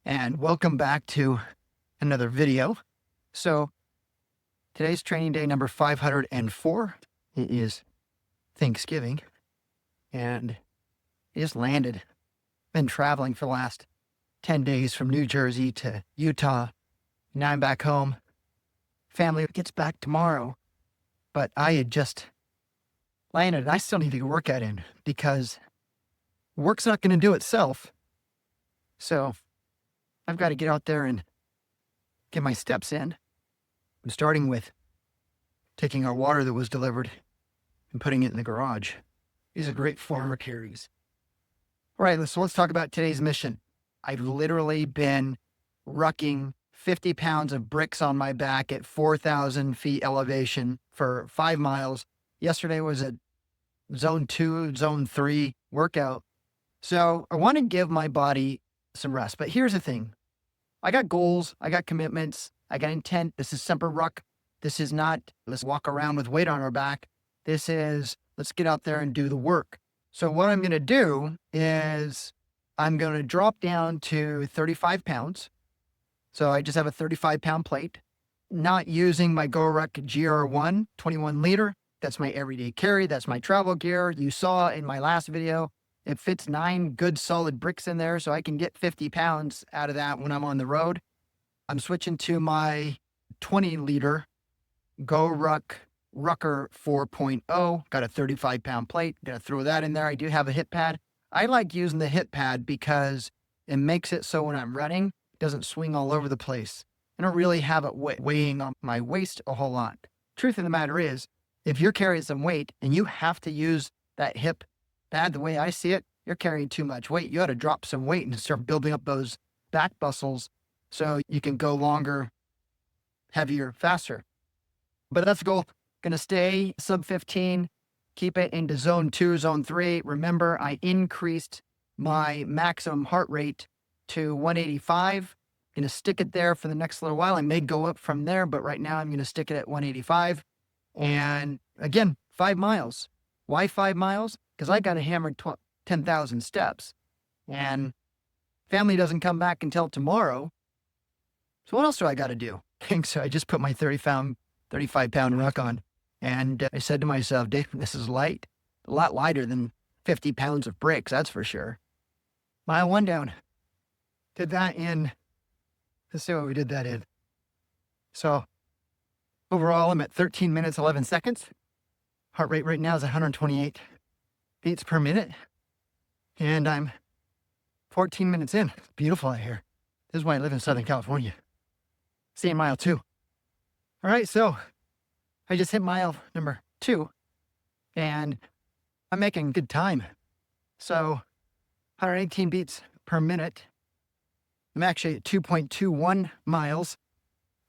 and welcome back to another video. So today's training day number 504. It is Thanksgiving and I just landed. Been traveling for the last 10 days from New Jersey to Utah. Now I'm back home. Family gets back tomorrow, but I had just landed and I still need to get a workout in because work's not going to do itself. So I've got to get out there and get my steps in. I'm starting with taking our water that was delivered and putting it in the garage. These are great farmer carries. All right, so let's talk about today's mission. I've literally been rucking 50 pounds of bricks on my back at 4,000 feet elevation for 5 miles. Yesterday was a zone 2, zone 3 workout. So I want to give my body some rest. But here's the thing. I got goals. I got commitments. I got intent. This is Semper Ruck. This is not, let's walk around with weight on our back. This is, let's get out there and do the work. So what I'm going to do is I'm going to drop down to 35 pounds. So I just have a 35-pound plate, not using my Ruck GR1 21 liter. That's my everyday carry. That's my travel gear. You saw in my last video, it fits 9 good solid bricks in there. So I can get 50 pounds out of that when I'm on the road. I'm switching to my 20 liter Ruck Rucker 4.0. Got a 35-pound plate. Got to throw that in there. I do have a hip pad. I like using the hip pad because it makes it so when I'm running, it doesn't swing all over the place. I don't really have it weighing on my waist a whole lot. Truth of the matter is, if you're carrying some weight and you have to use that hip pad, the way I see it, you're carrying too much weight. You ought to drop some weight and start building up those back muscles so you can go longer, heavier, faster. But that's the goal. Going to stay sub 15, keep it into zone 2, zone 3. Remember, I increased my maximum heart rate to 185. Going to stick it there for the next little while. I may go up from there, but right now I'm going to stick it at 185. And again, 5 miles. Why 5 miles? Because I got to hammer 10,000 steps. And family doesn't come back until tomorrow. So what else do I got to do? So I just put my 35-pound ruck on. And I said to myself, Dave, this is light. A lot lighter than 50 pounds of bricks, that's for sure. Mile 1 down. Did that in, let's see what we did that in. So overall, I'm at 13 minutes, 11 seconds. Heart rate right now is 128 beats per minute. And I'm 14 minutes in. It's beautiful out here. This is why I live in Southern California. Seeing mile 2. All right, so I just hit mile number 2 and I'm making good time. So 118 beats per minute. I'm actually at 2.21 miles.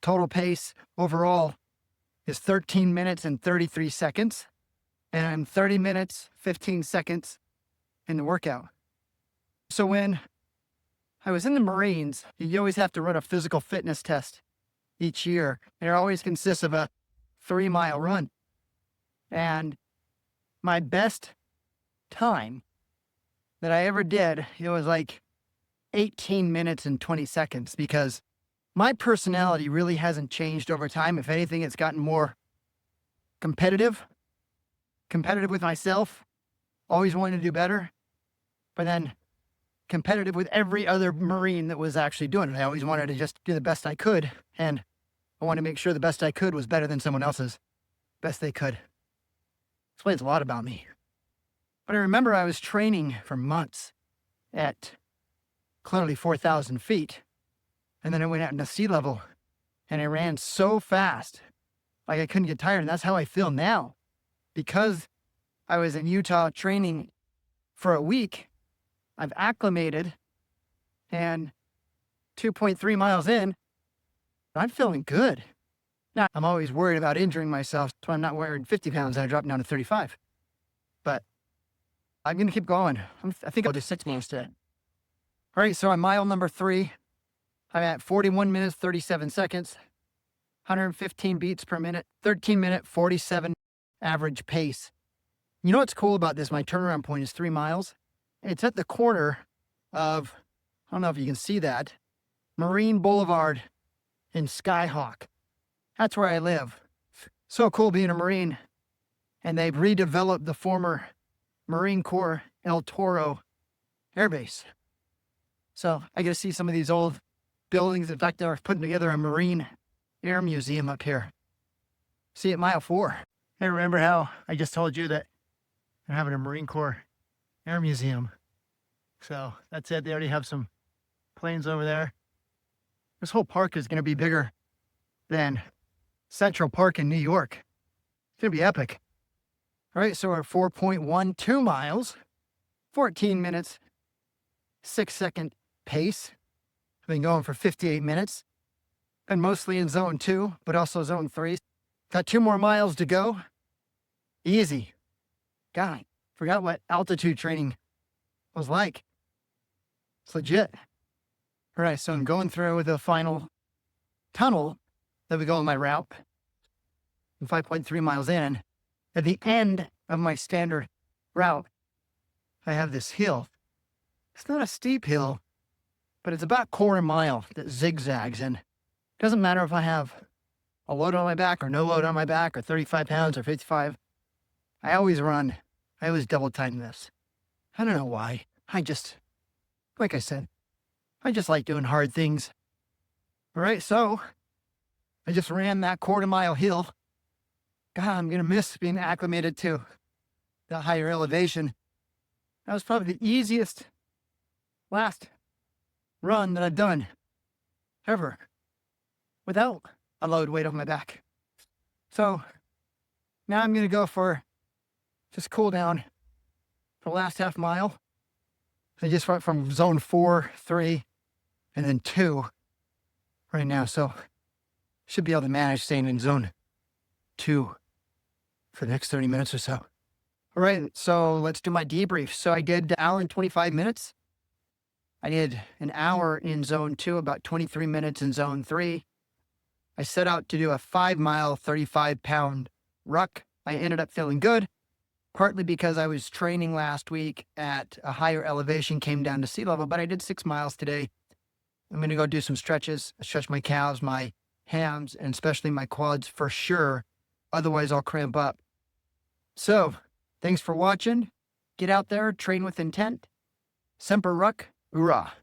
Total pace overall is 13 minutes and 33 seconds. And I'm 30 minutes, 15 seconds in the workout. So when I was in the Marines, you always have to run a physical fitness test each year. And it always consists of a 3-mile run. And my best time that I ever did, it was like 18 minutes and 20 seconds because my personality really hasn't changed over time. If anything, it's gotten more competitive with myself, always wanting to do better, but then competitive with every other Marine that was actually doing it. I always wanted to just do the best I could, and I wanted to make sure the best I could was better than someone else's best they could. Explains a lot about me. But I remember I was training for months at clearly 4,000 feet, and then I went out into sea level, and I ran so fast, like I couldn't get tired, and that's how I feel now. Because I was in Utah training for a week, I've acclimated, and 2.3 miles in, I'm feeling good. Now, I'm always worried about injuring myself, so I'm not wearing 50 pounds and I drop down to 35. But I'm going to keep going. I think I'll do 6 miles today. All right, so on mile number 3, I'm at 41 minutes, 37 seconds, 115 beats per minute, 13 minute, 47 average pace. You know what's cool about this? My turnaround point is 3 miles. It's at the corner of, I don't know if you can see that, Marine Boulevard in Skyhawk. That's where I live. So cool being a Marine. And they've redeveloped the former Marine Corps El Toro Air Base. So I get to see some of these old buildings. In fact, they're putting together a Marine Air Museum up here. See at mile 4. I remember how I just told you that they're having a Marine Corps Air Museum. So that's it. They already have some planes over there. This whole park is going to be bigger than Central Park in New York. It's going to be epic. All right, so we're at 4.12 miles, 14 minutes, 6-second pace. I've been going for 58 minutes. Been mostly in zone 2, but also zone 3. Got 2 more miles to go. Easy. God, forgot what altitude training was like. It's legit. All right, so I'm going through the final tunnel that we go on my route. I'm 5.3 miles in. At the end of my standard route, I have this hill. It's not a steep hill, but it's about 1/4 mile that zigzags. And it doesn't matter if I have a load on my back or no load on my back or 35 pounds or 55. I always run. I always double time this. I don't know why. Like I said, I just like doing hard things. All right, so I just ran that 1/4 mile hill. God, I'm going to miss being acclimated to the higher elevation. That was probably the easiest last run that I've done ever without a load weight on my back. So now I'm going to go for just cool down for the last half mile. I just went from zone 4, 3, and then 2 right now. So should be able to manage staying in zone 2 for the next 30 minutes or so. All right, so let's do my debrief. So I did an hour and 25 minutes. I did an hour in zone 2, about 23 minutes in zone 3. I set out to do a 5-mile, 35-pound ruck. I ended up feeling good, partly because I was training last week at a higher elevation, came down to sea level, but I did 6 miles today. I'm going to go do some stretches, stretch my calves, my hams, and especially my quads for sure. Otherwise, I'll cramp up. So, thanks for watching. Get out there, train with intent. Semper Ruck, hoorah.